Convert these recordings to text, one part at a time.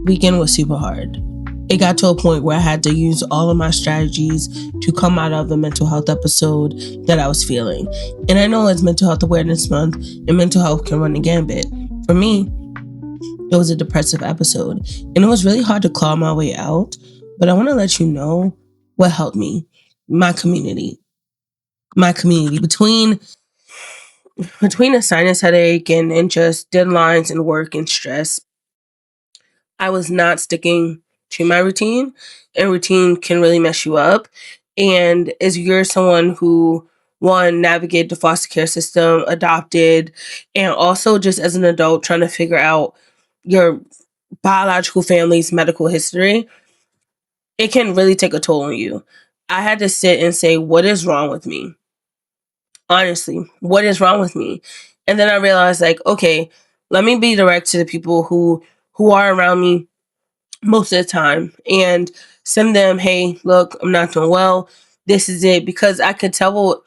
weekend was super hard. It got to a point where I had to use all of my strategies to come out of the mental health episode that I was feeling. And I know it's Mental Health Awareness Month and mental health can run the gambit. For me, it was a depressive episode and it was really hard to claw my way out. But I want to let you know what helped me. My community. Between a sinus headache and just deadlines and work and stress, I was not sticking to my routine, and routine can really mess you up. And as you're someone who, one, navigated the foster care system, adopted, and also just as an adult trying to figure out your biological family's medical history, it can really take a toll on you. I had to sit and say, what is wrong with me? Honestly, what is wrong with me? And then I realized, like, okay, let me be direct to the people who are around me most of the time and send them, hey, look, I'm not doing well. This is it. Because I could tell,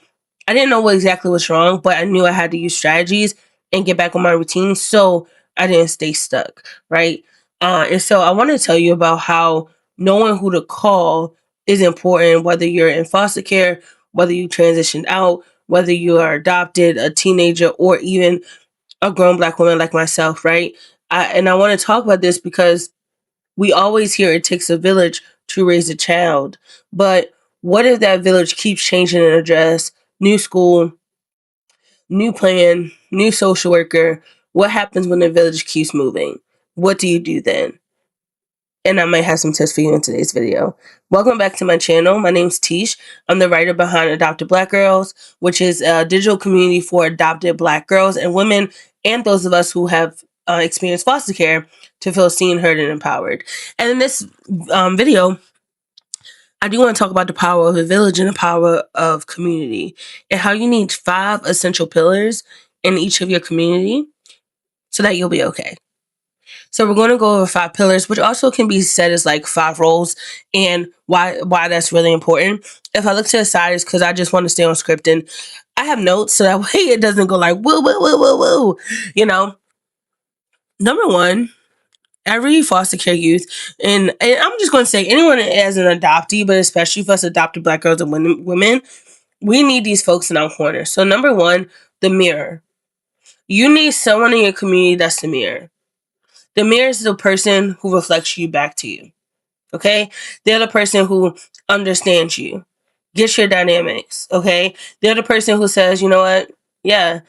I didn't know what exactly was wrong, but I knew I had to use strategies and get back on my routine so I didn't stay stuck, right? And so I want to tell you about how knowing who to call is important, whether you're in foster care, whether you transitioned out, whether you are adopted, a teenager, or even a grown Black woman like myself, right? And I want to talk about this because we always hear it takes a village to raise a child. But what if that village keeps changing an address, new school, new plan, new social worker? What happens when the village keeps moving? What do you do then? And I might have some tips for you in today's video. Welcome back to my channel. My name's Tish. I'm the writer behind Adopted Black Girls, which is a digital community for adopted Black girls and women and those of us who have experienced foster care to feel seen, heard, and empowered. And in this video, I do want to talk about the power of a village and the power of community and how you need 5 essential pillars in each of your community so that you'll be okay. So we're going to go over 5 pillars, which also can be said as like 5 roles, and why that's really important. If I look to the side, it's because I just want to stay on script and I have notes so that way it doesn't go like woo woo woo woo woo. You know, number 1, every foster care youth, and I'm just going to say anyone as an adoptee, but especially for us adopted Black girls and women, we need these folks in our corner. So number 1, the mirror. You need someone in your community that's the mirror. The mirror is the person who reflects you back to you. Okay? They're the person who understands you, gets your dynamics. Okay? They're the person who says, you know what? Yeah,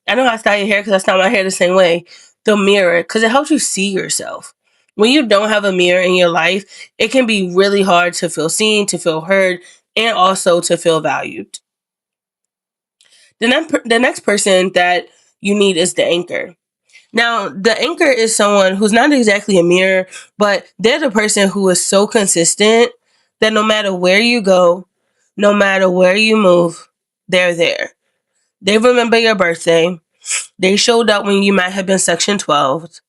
I know how to style your hair because I style my hair the same way. The mirror, because it helps you see yourself. When you don't have a mirror in your life, it can be really hard to feel seen, to feel heard, and also to feel valued. The next person that you need is the anchor. Now, the anchor is someone who's not exactly a mirror, but they're the person who is so consistent that no matter where you go, no matter where you move, they're there. They remember your birthday. They showed up when you might have been Section 12.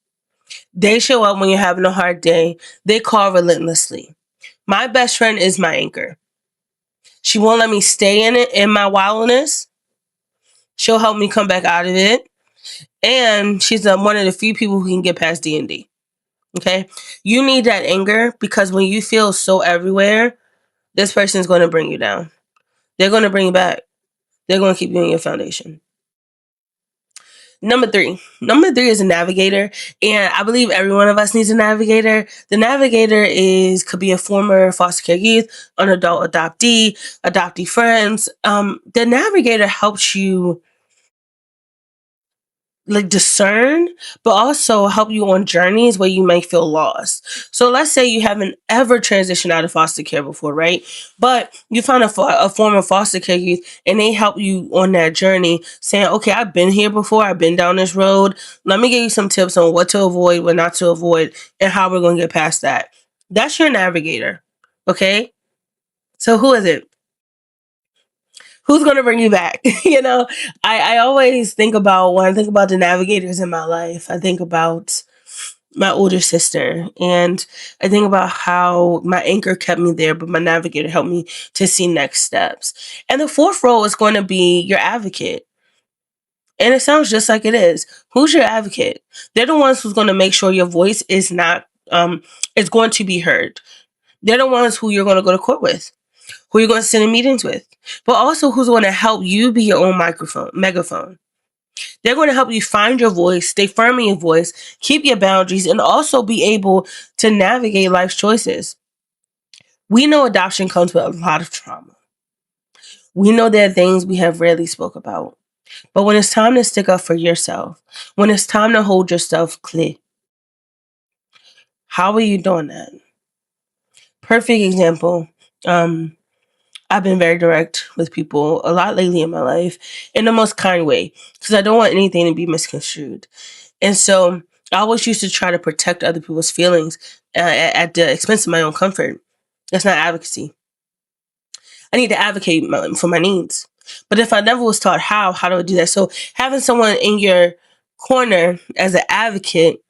They show up when you're having a hard day. They call relentlessly. My best friend is my anchor. She won't let me stay in it in my wildness. She'll help me come back out of it. And she's one of the few people who can get past D&D. Okay? You need that anger because when you feel so everywhere, this person is going to bring you down. They're going to bring you back. They're going to keep you in your foundation. Number three is a navigator, and I believe every one of us needs a navigator. The navigator could be a former foster care youth, an adult adoptee friends. The navigator helps you like discern, but also help you on journeys where you may feel lost. So let's say you haven't ever transitioned out of foster care before, right? But you found a former foster care youth and they help you on that journey saying, okay, I've been here before. I've been down this road. Let me give you some tips on what to avoid, what not to avoid, and how we're going to get past that. That's your navigator. Okay. So who is it? Who's going to bring you back? I always think about, when I think about the navigators in my life, I think about my older sister, and I think about how my anchor kept me there, but my navigator helped me to see next steps. And the 4th role is going to be your advocate. And it sounds just like it is. Who's your advocate? They're the ones who's going to make sure your voice is not is going to be heard. They're the ones who you're going to go to court with, who you're going to sit in meetings with, but also who's going to help you be your own megaphone. They're going to help you find your voice, stay firm in your voice, keep your boundaries, and also be able to navigate life's choices. We know adoption comes with a lot of trauma. We know there are things we have rarely spoke about. But when it's time to stick up for yourself, when it's time to hold yourself clear, how are you doing that? Perfect example. I've been very direct with people a lot lately in my life in the most kind way because I don't want anything to be misconstrued. And so I always used to try to protect other people's feelings at the expense of my own comfort. That's not advocacy. I need to advocate for my needs. But if I never was taught how do I do that? So having someone in your corner as an advocate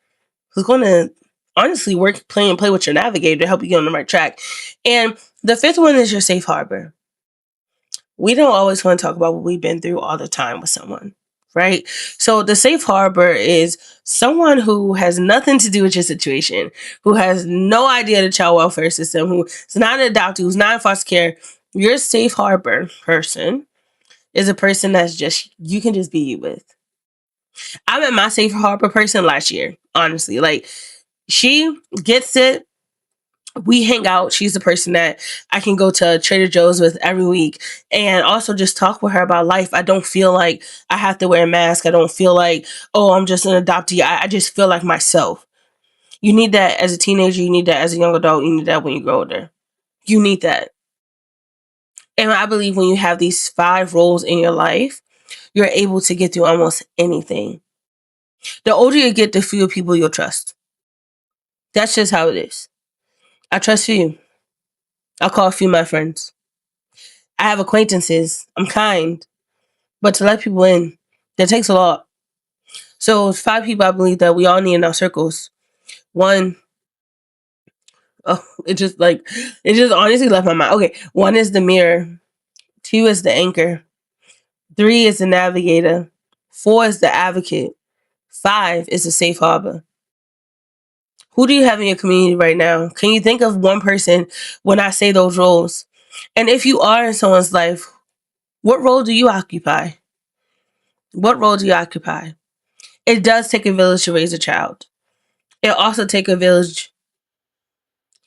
who's going to honestly play with your navigator to help you get on the right track. And the fifth one is your safe harbor. We don't always want to talk about what we've been through all the time with someone, right? So the safe harbor is someone who has nothing to do with your situation, who has no idea the child welfare system, who's not an adoptee, who's not in foster care. Your safe harbor person is a person that's just, you can just be you with. I met my safe harbor person last year, honestly. Like, she gets it. We hang out. She's the person that I can go to Trader Joe's with every week and also just talk with her about life. I don't feel like I have to wear a mask. I don't feel like, oh, I'm just an adoptee. I just feel like myself. You need that as a teenager. You need that as a young adult. You need that when you grow older. You need that. And I believe when you have these 5 roles in your life, you're able to get through almost anything. The older you get, the fewer people you'll trust. That's just how it is. I trust you. I'll call a few of my friends. I have acquaintances. I'm kind. But to let people in, that takes a lot. So 5 people I believe that we all need in our circles. 1, it just honestly left my mind. Okay, 1 is the mirror. 2 is the anchor. 3 is the navigator. 4 is the advocate. 5 is the safe harbor. Who do you have in your community right now? Can you think of one person when I say those roles? And if you are in someone's life, what role do you occupy? What role do you occupy? It does take a village to raise a child. It also takes a village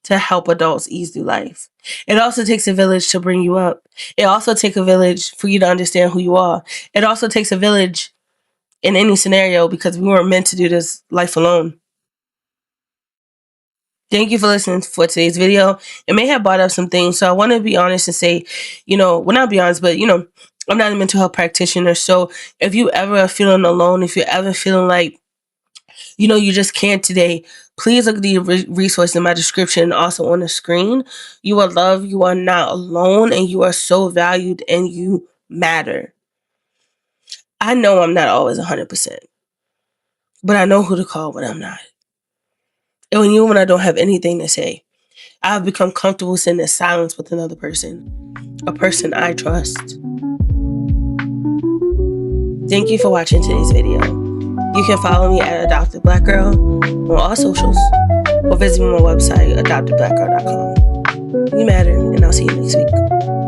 to help adults ease through life. It also takes a village to bring you up. It also takes a village for you to understand who you are. It also takes a village in any scenario because we weren't meant to do this life alone. Thank you for listening for today's video. It may have brought up some things, so I want to be honest and say, not be honest, but, I'm not a mental health practitioner, so if you ever are feeling alone, if you're ever feeling like, you just can't today, please look at the resource in my description and also on the screen. You are loved, you are not alone, and you are so valued, and you matter. I know I'm not always 100%, but I know who to call when I'm not. And when I don't have anything to say, I've become comfortable sitting in silence with another person, a person I trust. Thank you for watching today's video. You can follow me at Adopted Black Girl on all socials or visit me on my website, adoptedblackgirl.com. You matter, and I'll see you next week.